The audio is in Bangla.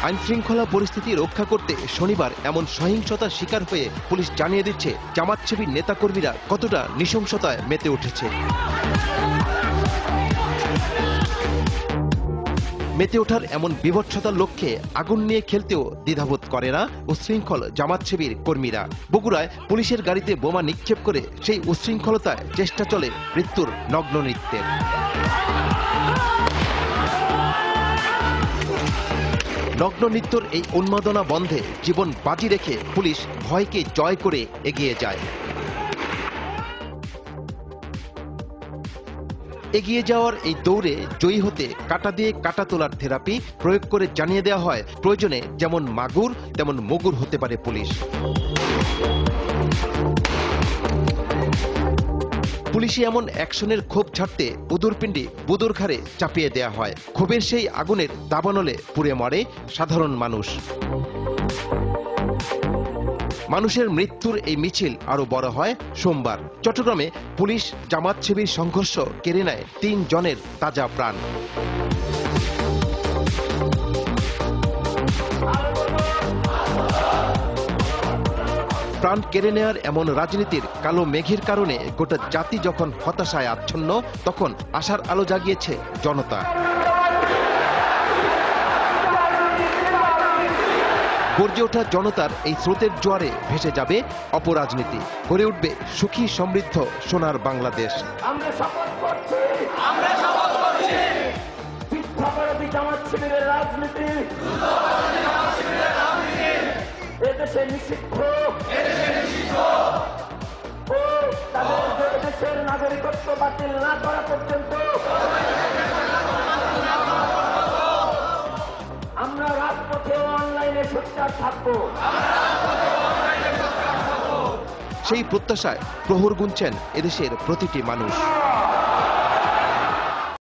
আইন শৃঙ্খলা পরিস্থিতি রক্ষা করতে শনিবার এমন সহিংসতার শিকার হয়ে পুলিশ জানিয়ে দিচ্ছে জামাত শিবির নেতাকর্মীরা কতটা নৃশংসতায় মেতে উঠেছে। মেতে ওঠার এমন বিভৎসতার লক্ষ্যে আগুন নিয়ে খেলতেও দ্বিধাবোধ করে না উচ্ছৃঙ্খল জামাত শিবির কর্মীরা। বগুড়ায় পুলিশের গাড়িতে বোমা নিক্ষেপ করে সেই উচ্ছৃঙ্খলতায় চেষ্টা চলে মৃত্যুর নগ্ন নৃত্যের। নগ্ন নৃত্যর এই উন্মাদনা বন্ধে জীবন বাজি রেখে পুলিশ ভয়কে জয় করে এগিয়ে যায়। এগিয়ে যাওয়ার এই দৌড়ে জয়ী হতে কাঁটা দিয়ে কাঁটা তোলার থেরাপি প্রয়োগ করে জানিয়ে দেওয়া হয় প্রয়োজনে যেমন মাগুর তেমন মগুর হতে পারে পুলিশ। পুলিশি এমন অ্যাকশনের ক্ষোভ ছাড়তে উদুরপিণ্ডি বুদুর ঘাড়ে চাপিয়ে দেয়া হয়। ক্ষোভের সেই আগুনের দাবানলে পুড়ে মরে সাধারণ মানুষ। মানুষের মৃত্যুর এই মিছিল আরো বড় হয় সোমবার। চট্টগ্রামে পুলিশ জামাত শিবির সংঘর্ষ কেড়ে নেয় ৩ জনের তাজা প্রাণ। প্রাণ কেড়ে নেওয়ার এমন রাজনীতির কালো মেঘের কারণে গোটা জাতি যখন হতাশায় আচ্ছন্ন, তখন আশার আলো জাগিয়েছে জনতা। গর্জে ওঠা জনতার এই স্রোতের জোয়ারে ভেসে যাবে অপরাজনীতি, গড়ে উঠবে সুখী সমৃদ্ধ সোনার বাংলাদেশ। আমরা শপথ করছি মিথ্যাবাদী জামাত শিবিরের রাজনীতি এদেশে নিষিদ্ধ ও তাদের দেশের নাগরিকত্ব বাতিল না করা পর্যন্ত আমরা রাজপথে অনলাইনে সোচ্চার থাকবো। সেই প্রত্যাশায় প্রহর গুনছেন এদেশের প্রতিটি মানুষ।